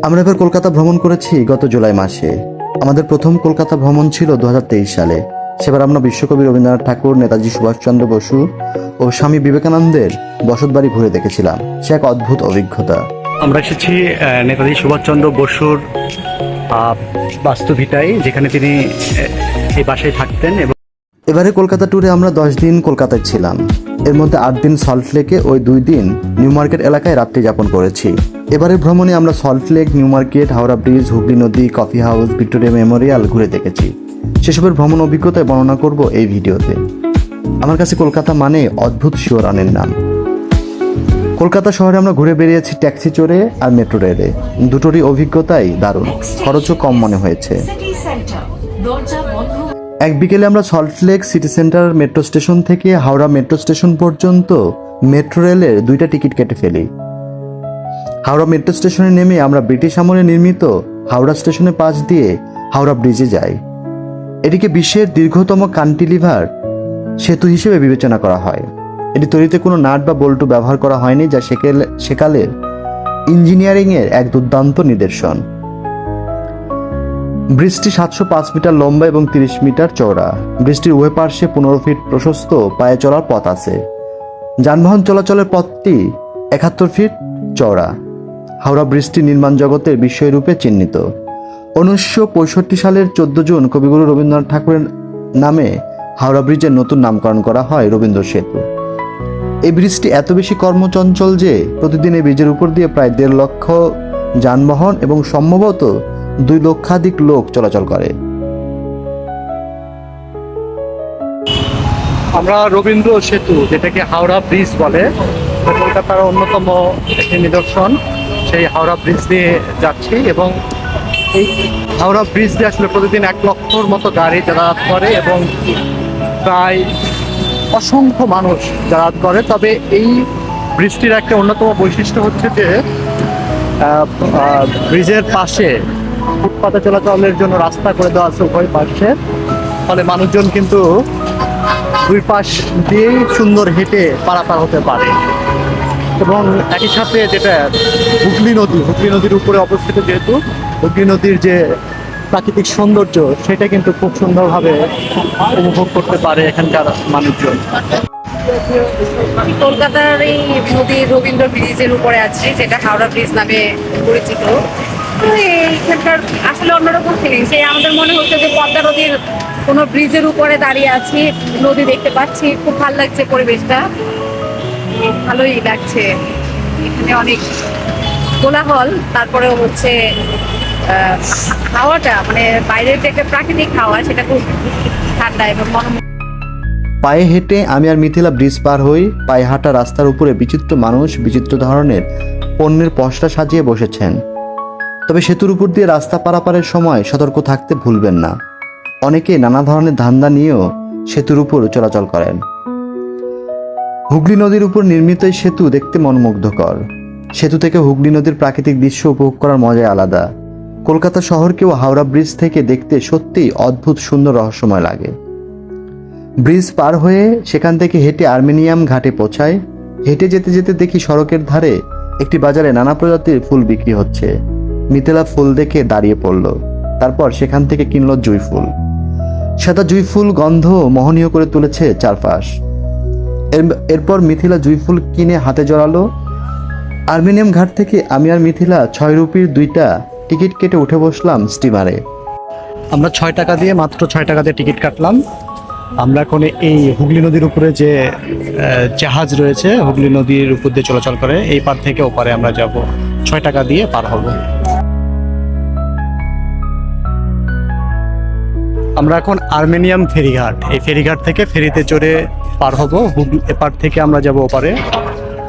আমরা এবার কলকাতা ভ্রমণ করেছি গত জুলাই মাসে। আমাদের প্রথম কলকাতা ভ্রমণ ছিল 2023 সালে। সেবার আমরা বিশ্বকবি রবীন্দ্রনাথ ঠাকুর, নেতাজি সুভাষচন্দ্র বসু ও স্বামী বিবেকানন্দের বসতবাড়ি ঘুরে দেখেছিলাম। সে এক অদ্ভুত অভিজ্ঞতা। আমরা এসেছি নেতাজি সুভাষচন্দ্র বসুর বাস্তুভিটায়, যেখানে তিনি এই বাসায় থাকতেন। এবং এবারে কলকাতা ট্যুরে আমরা 10 দিন কলকাতায় ছিলাম। এর মধ্যে 8 দিন সল্টলেকে, ওই 2 দিন নিউ মার্কেট এলাকায় রাত্রি যাপন করেছি। এবারের ভ্রমণে আমরা Salt Lake, new market, Howrah bridge, Hooghly নদী, কফি হাউস, ভিক্টোরিয়া মেমোরিয়াল ঘুরে দেখেছি। সেসবের ভ্রমণ অভিজ্ঞতায় বর্ণনা করব এই ভিডিওতে। আমার কাছে কলকাতা মানে অদ্ভুত শিহরণের নাম। কলকাতা শহরে আমরা ঘুরে বেরিয়েছি ট্যাক্সি চড়ে আর মেট্রো রেলে। দুটোরই অভিজ্ঞতাই দারুণ, খরচও কম মনে হয়েছে। এক বিকেলে আমরা Salt Lake city centre metro station থেকে হাওড়া মেট্রো স্টেশন পর্যন্ত মেট্রো রেলের 2টা টিকিট কেটে ফেলি। হাওড়া মেট্রো স্টেশনে নেমে আমরা ব্রিটিশ আমলে নির্মিত হাওড়া স্টেশনের পাশ দিয়ে হাওড়া ব্রিজে যাই। এটিকে বিশ্বের দীর্ঘতম কান্টিলিভার সেতু হিসেবে বিবেচনা করা হয়। এটি তৈরিতে কোনো নাট বা বল্টু ব্যবহার করা হয়নি, যা সেকালের ইঞ্জিনিয়ারিংয়ের এক দুর্দান্ত নিদর্শন। ব্রিজটি 705 মিটার লম্বা এবং 30 মিটার চওড়া। ব্রিজটির উভয় পার্শ্বে 15 ফিট প্রশস্ত পায়ে চলার পথ আছে। যানবাহন চলাচলের পথটি 71 ফিট চওড়া। হাওড়া ব্রিজটি নির্মাণ জগতের বিস্ময়রূপে চিহ্নিত। 1965 সালের 14 জুন কবিগুরু রবীন্দ্রনাথ ঠাকুরের নামে হাওড়া ব্রিজের নতুন নামকরণ করা হয় রবীন্দ্র সেতু। এই ব্রিজটি এত বেশি কর্মচঞ্চল যে প্রতিদিন এই ব্রিজের উপর দিয়ে প্রায় 1.5 লক্ষ যানবাহন এবং সম্ভবত 2 লক্ষাধিক লোক চলাচল করে। আমরা রবীন্দ্র সেতু, যেটাকে হাওড়া ব্রিজ বলে, কলকাতার অন্যতম একটি নিদর্শন, সেই হাওড়া ব্রিজ দিয়ে যাচ্ছি। এবং এই হাওড়া ব্রিজ দিয়ে আসলে প্রতিদিন 1 লক্ষর মতো গাড়ি যাতায়াত করে এবং প্রায় অসংখ্য মানুষ যাতায়াত করে। তবে এই ব্রিজটির একটা অন্যতম বৈশিষ্ট্য হচ্ছে যে ব্রিজের পাশে ফুটপাতে চলাচলের জন্য রাস্তা করে দেওয়া আছে উভয় পাশে। ফলে মানুষজন কিন্তু 2 পাশ দিয়েই সুন্দর হেঁটে পারাপার হতে পারে। এবং একই সাথে যেটা হুগলি নদীর উপরে অবস্থিত, যেহেতু হুগলি নদীর যে প্রাকৃতিক সৌন্দর্য, সেটা কিন্তু খুব সুন্দরভাবে উপভোগ করতে পারে এখানকার মানুষজন। কলকাতার এই নদী রবীন্দ্র ব্রিজের উপরে আছে, যেটা হাওড়া ব্রিজ নামে পরিচিত। এখানকার আসলে অন্যরকম ফিলিংস। আমাদের মনে হচ্ছে যে পদ্মা নদীর কোনো ব্রিজের উপরে দাঁড়িয়ে আছি, নদী দেখতে পাচ্ছি। খুব ভালো লাগছে পরিবেশটা, ভালোই লাগছে। এখানে অনেক কোলাহল, তারপরেও হচ্ছে হাওয়াটা, মানে বাইরের যে একটা প্রাকৃতিক হাওয়া, সেটা খুব ঠান্ডা এবং পায়ে হেঁটে আমি আর মিথিলা ব্রিজ পার হই। পায়ে হাঁটা রাস্তার উপরে বিচিত্র মানুষ বিচিত্র ধরনের পণ্যের পসরা সাজিয়ে বসেছেন। তবে সেতুর উপর দিয়ে রাস্তা পারাপারের সময় সতর্ক থাকতে ভুলবেন না। অনেকে নানা ধরনের ধান্দা নিয়েও সেতুর উপর চলাচল করেন। হুগলি নদীর উপর নির্মিত এই সেতু দেখতে মনোমুগ্ধকর। সেতু থেকে হুগলি নদীর প্রাকৃতিক দৃশ্য উপভোগ করার মজাই আলাদা। কলকাতা শহরকেও হাওড়া ব্রিজ থেকে দেখতে সত্যিই অদ্ভুত সুন্দর রহস্যময় লাগে। ব্রিজ পার হয়ে সেখান থেকে হেঁটে আর্মেনিয়াম ঘাটে পৌঁছায়। হেঁটে যেতে যেতে দেখি সড়কের ধারে একটি বাজারে নানা প্রজাতির ফুল বিক্রি হচ্ছে। মিথিলা ফুল দেখে দাঁড়িয়ে পড়ল। তারপর সেখান থেকে কিনল জুঁই ফুল। সাদা জুঁই ফুল গন্ধ মোহনীয় করে তুলেছে চারপাশ। এরপর মিথিলা জুঁই ফুল কিনে হাতে জড়ালো। আর্মেনিয়াম ঘাট থেকে আমি আর মিথিলা 6 রুপির 2টা টিকিট কেটে উঠে বসলাম স্টিমারে। আমরা 6 টাকা দিয়ে, মাত্র 6 টাকা দিয়ে টিকিট কাটলাম। আমরা এখন এই হুগলি নদীর উপরে যে জাহাজ রয়েছে, হুগলি নদীর উপর দিয়ে চলাচল করে, এই পার থেকে ওপারে আমরা যাব। 6 টাকা দিয়ে পার হব। আমরা এখন আর্মেনিয়াম ফেরিঘাট, এই ফেরিঘাট থেকে ফেরিতে চড়ে পার হব। এপার থেকে আমরা যাব ওপারে,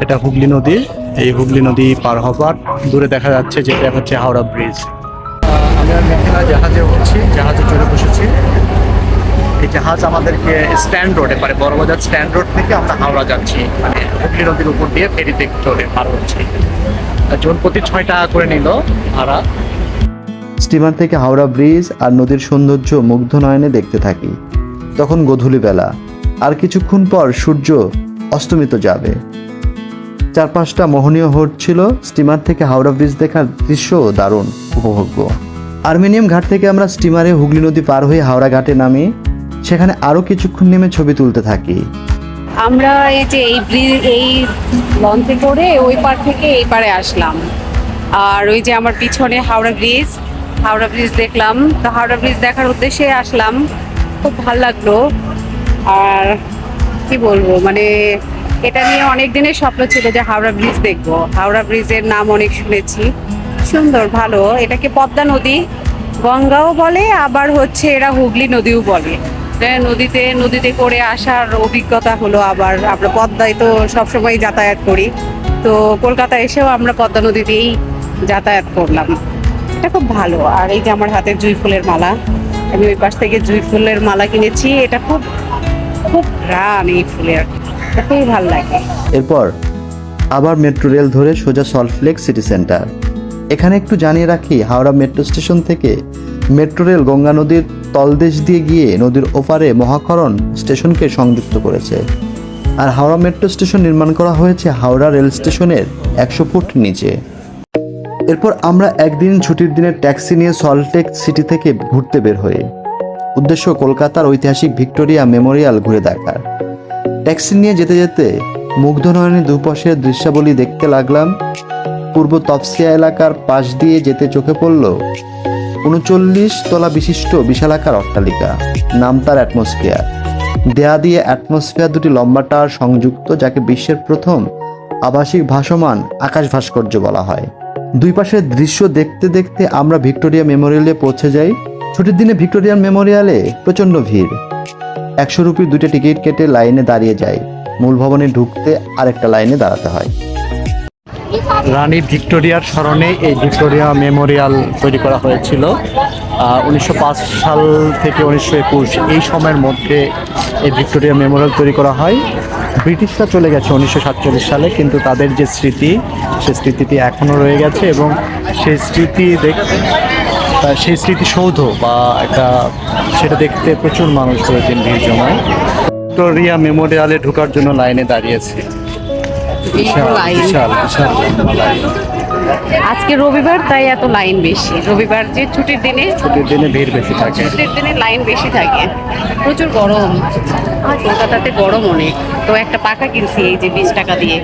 এটা হুগলি নদী। এই হুগলি নদী পার হবার দূরে দেখা যাচ্ছে যেটা হচ্ছে হাওড়া ব্রিজ। আমি আর মিথিলা জাহাজে উঠছি, জাহাজে চড়ে বসেছি। এই জাহাজ আমাদেরকে স্ট্যান্ড রোড, এপারে বড়বাজার স্ট্যান্ড রোড থেকে আমরা হাওড়া যাচ্ছি, মানে হুগলি নদীর উপর দিয়ে ফেরিতে চড়ে পার হচ্ছি। জন প্রতি 6 টাকা করে নিল ভাড়া। স্টিমার থেকে হাওড়া ব্রিজ আর নদীর সৌন্দর্য মুগ্ধ নয়নে দেখতে থাকি। তখন গোধূলি বেলা, আর কিছুক্ষণ পর সূর্য অস্তমিত যাবে। চারপাশটা মোহনীয় হচ্ছিল। স্টিমার থেকে হাওড়া ব্রিজ দেখার দৃশ্য দারুণ উপভোগ্য। আর্মেনিয়াম ঘাট থেকে আমরা স্টিমারে হুগলি নদী পার হয়ে হাওড়া ঘাটে নামি, সেখানে আরও কিছুক্ষণ নেমে ছবি তুলতে থাকি। আমরা এই যে এই লঞ্চে করে ওই পার থেকে এই পারে আসলাম, আর ওই যে আমার পিছনে হাওড়া ব্রিজ দেখলাম। তো হাওড়া ব্রিজ দেখার উদ্দেশ্যে আসলাম, খুব ভালো লাগলো। আর কি বলবো, মানে এটা নিয়ে অনেক দিনের স্বপ্ন ছিল যে হাওড়া ব্রিজ দেখবো। হাওড়া ব্রিজের নাম অনেক শুনেছি, সুন্দর, ভালো। এটাকে পদ্মা নদী, গঙ্গাও বলে, আবার হচ্ছে এরা হুগলি নদীও বলে। নদীতে করে আসার অভিজ্ঞতা হলো। আবার আমরা পদ্মায় তো সবসময় যাতায়াত করি, তো কলকাতা এসেও আমরা পদ্মা নদী দিয়েই যাতায়াত করলাম। এটা খুব ভালো। আর এই যে আমার হাতে জুঁই ফুলের মালা, আমি ওই পাশ থেকে জুঁই ফুলের মালা কিনেছি। এটা খুব খুব ঘ্রাণ এই ফুলের, এটা খুবই ভালো লাগে। এরপর আবার মেট্রো রেল ধরে সোজা সল্টলেক সিটি সেন্টার। এখানে একটু জানিয়ে রাখি, হাওড়া মেট্রো স্টেশন থেকে মেট্রো রেল গঙ্গা নদীর তলদেশ দিয়ে গিয়ে নদীর ওপারে মহাকরণ স্টেশনকে সংযুক্ত করেছে। আর হাওড়া মেট্রো স্টেশন নির্মাণ করা হয়েছে হাওড়া রেল স্টেশনের 100 ফুট নিচে। এরপর আমরা একদিন ছুটির দিনে ট্যাক্সি নিয়ে সল্টলেক সিটি থেকে ঘুরতে বের হই। উদ্দেশ্য কলকাতার ঐতিহাসিক ভিক্টোরিয়া মেমোরিয়াল ঘুরে দেখার। ট্যাক্সি নিয়ে যেতে যেতে মুগ্ধনয়নী দুপাশের দৃশ্যাবলী দেখতে লাগলাম। পূর্ব তপসিয়া এলাকার পাশ দিয়ে যেতে চোখে পড়ল 39 তলা বিশিষ্ট বিশালাকার অট্টালিকা, নাম তার অ্যাটমসফিয়ার। দেয়া দিয়ে অ্যাটমসফিয়ার দুটি লম্বা টাওয়ার সংযুক্ত, যাকে বিশ্বের প্রথম আবাসিক ভাসমান আকাশ ভাস্কর্য বলা হয়। দুই পাশের দৃশ্য দেখতে দেখতে আমরা ভিক্টোরিয়া মেমোরিয়ালে পৌঁছে যাই। ছুটির দিনে ভিক্টোরিয়া মেমোরিয়ালে প্রচণ্ড ভিড়। 100 রুপির 2টা টিকিট কেটে লাইনে দাঁড়িয়ে যায়। মূল ভবনে ঢুকতে আরেকটা লাইনে দাঁড়াতে হয়। রানী ভিক্টোরিয়ার স্মরণে এই ভিক্টোরিয়া মেমোরিয়াল তৈরি করা হয়েছিল 1905 সাল থেকে 1921, এই সময়ের মধ্যে এই ভিক্টোরিয়া মেমোরিয়াল তৈরি করা হয়। ব্রিটিশরা চলে গেছে 1947 সালে, কিন্তু তাদের যে স্মৃতি, সেই স্মৃতিটি এখনও রয়ে গেছে এবং সেই স্মৃতিসৌধ বা সেটা দেখতে প্রচুর মানুষ প্রতিদিন ভিড় জমায়। ভিক্টোরিয়া মেমোরিয়ালে ঢোকার জন্য লাইনে দাঁড়িয়েছে। বিশাল লাইন। আজকে রবিবার, তাই এত লাইন বেশি। রবিবার যে ছুটির দিনে ভিড় বেশি থাকে, ছুটির দিনে লাইন বেশি থাকে। প্রচুর গরম, কলকাতাতে গরম অনেক। তো একটা পাখা কিনছি এই যে 20 টাকা দিয়ে,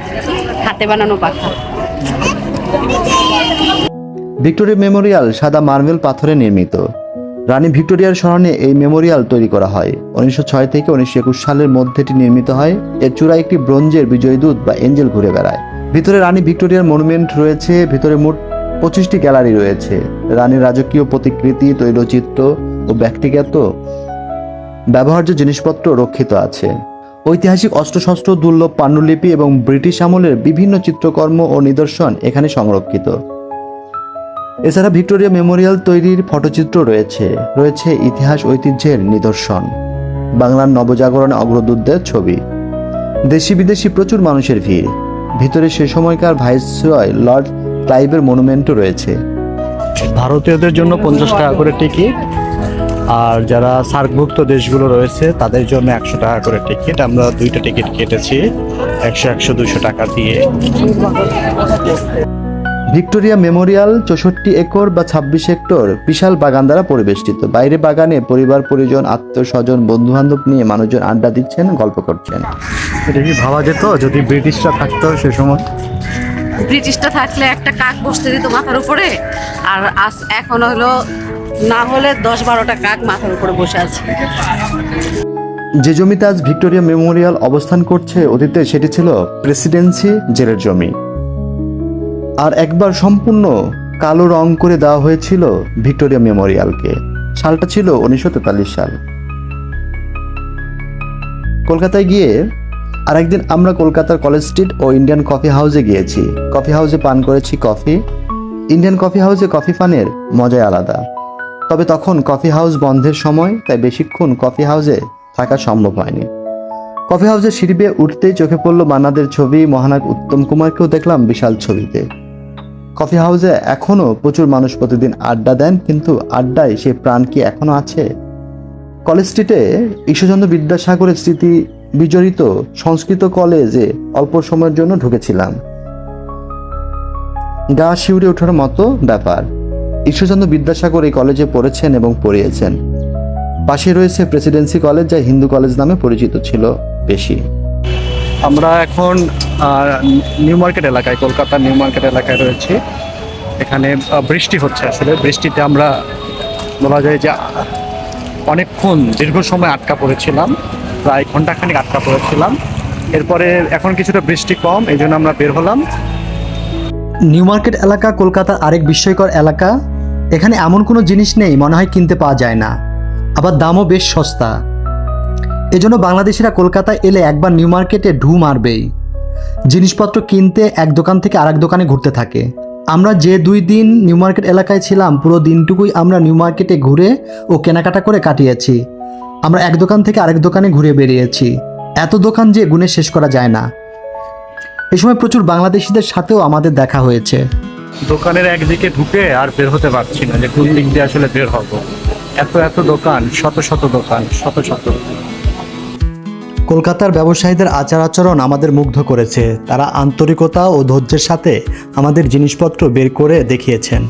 হাতে বানানো পাখা। ভিক্টোরিয়া মেমোরিয়াল সাদা মার্বেল পাথরে নির্মিত। রানী ভিক্টোরিয়ার স্মরণে এই মেমোরিয়াল তৈরি করা হয়। 1906 থেকে 1921 সালের মধ্যে এটি নির্মিত হয়। এর চূড়ায় একটি ব্রোঞ্জের বিজয়দূত বা এঞ্জেল ঘুরে বেড়ায়। ভিতরে রানী ভিক্টোরিয়ার মনুমেন্ট রয়েছে। ভিতরে মোট 25টি গ্যালারি রয়েছে। রানীর রাজকীয় প্রতিকৃতি, তৈলচিত্র ও ব্যক্তিগত ব্যবহার্য জিনিসপত্র রক্ষিত আছে। ঐতিহাসিক অস্ত্রশস্ত্র, দুর্লভ পাণ্ডুলিপি এবং ব্রিটিশ আমলের বিভিন্ন চিত্রকর্ম ও নিদর্শন এখানে সংরক্ষিত। এছাড়া ভিক্টোরিয়া মেমোরিয়াল তৈরির ফটোচিত্র রয়েছে ইতিহাস ঐতিহ্যের নিদর্শন, বাংলার নবজাগরণে অগ্রদূতদের ছবি। দেশি বিদেশি প্রচুর মানুষের ভিড়। ভিতরে সে সময়কার ভাইসরয় লর্ড ক্লাইভের মনুমেন্টও রয়েছে। ভারতীয়দের জন্য 50 টাকা করে টিকিট, আর যারা সার্কভুক্ত দেশগুলো রয়েছে তাদের জন্য 100 টাকা করে টিকিট। আমরা 2টা টিকিট কেটেছি 100-200 টাকা দিয়ে। ভিক্টোরিয়া মেমোরিয়াল 64 একর বা 26 হেক্টর বিশাল বাগান দ্বারা পরিবেষ্টিত। বাইরে বাগানে পরিবার পরিজন, আত্মীয় স্বজন, বন্ধু বান্ধব নিয়ে মানুষজন আড্ডা দিচ্ছেন, গল্প করছেন। এটা কি ভাবা যেত যদি ব্রিটিশরা থাকতো সে সময়? ব্রিটিশটা থাকলে একটা কাক বসতে দিত মাথার উপরে, আর এখন হলো না হলে 10-12টা কাক মাথার উপরে বসে আছে। যে জমিতে আজ ভিক্টোরিয়া মেমোরিয়াল অবস্থান করছে, অতীতে সেটি ছিল প্রেসিডেন্সি জেলের জমি। আর একবার সম্পূর্ণ কালো রং করে দেওয়া হয়েছিল ভিক্টোরিয়া মেমোরিয়ালকে। সালটা ছিল 1943 সাল। কলকাতায় গিয়ে আরেকদিন আমরা কলকাতার কলেজ স্ট্রিট ও ইন্ডিয়ান কফি হাউসে গিয়েছি। কফি হাউসে পান করেছি কফি। ইন্ডিয়ান কফি হাউসে কফি পানের মজাই আলাদা। তবে তখন কফি হাউস বন্ধের সময়, তাই বেশিক্ষণ কফি হাউসে থাকা সম্ভব হয়নি। কফি হাউসের সিঁড়ি বেয়ে উঠতেই চোখে পড়ল মান্নাদের ছবি। মহানায়ক উত্তম কুমারকেও দেখলাম বিশাল ছবিতে। কফি হাউসে এখনো প্রচুর মানুষ প্রতিদিন আড্ডা দেন, কিন্তু আড্ডায় সে প্রাণ কি এখনো আছে? কলেজ স্ট্রিটে ঈশ্বরচন্দ্র বিদ্যাসাগরের স্মৃতি বিজড়িত সংস্কৃত কলেজে অল্প সময়ের জন্য ঢুকেছিলাম। গা শিউরে ওঠার মতো ব্যাপার। ঈশ্বরচন্দ্র বিদ্যাসাগর এই কলেজে পড়েছেন এবং পড়িয়েছেন। পাশে রয়েছে প্রেসিডেন্সি কলেজ, যা হিন্দু কলেজ নামে পরিচিত ছিল বেশি। আমরা এখন নিউ মার্কেট এলাকায়, কলকাতার নিউ মার্কেট এলাকায় রয়েছি। এখানে বৃষ্টি হচ্ছে, আসলে বৃষ্টিতে আমরা বলা যায় যে অনেকক্ষণ দীর্ঘ সময় আটকা পড়েছিলাম, প্রায় ঘন্টাখানিক আটকা পড়েছিলাম। এরপরে এখন কিছুটা বৃষ্টি কম, এই জন্য আমরা বের হলাম। নিউ মার্কেট এলাকা কলকাতার আরেক বিস্ময়কর এলাকা। এখানে এমন কোনো জিনিস নেই মনে হয় কিনতে পাওয়া যায় না, আবার দামও বেশ সস্তা। এজন্য বাংলাদেশিরা কলকাতায় এলে একবার নিউ মার্কেটে ঢু মারবেই। জিনিসপত্র কিনতে এক দোকান থেকে আরেক দোকানে ঘুরতে থাকে। আমরা যে 2 দিন নিউ মার্কেট এলাকায় ছিলাম, পুরো দিনটুকুই আমরা নিউ মার্কেটে ঘুরে ও কেনাকাটা করে কাটিয়েছি। আমরা এক দোকান থেকে আরেক দোকানে ঘুরে বেরিয়েছি। এত দোকান যে গুণে শেষ করা যায় না। এই সময় প্রচুর বাংলাদেশিদের সাথেও আমাদের দেখা হয়েছে। দোকানের একদিকে ঢুকে আর বের হতে পারছি না, যে কোন দিক দিয়ে আসলে বের হব। এত দোকান, শত শত দোকান, শত শত। কলকাতার ব্যবসায়ীদের আচার আচরণ আমাদের মুগ্ধ করেছে। তারা আন্তরিকতা ও ধৈর্যের সাথে আমাদের জিনিসপত্র বের করে দেখিয়েছেন।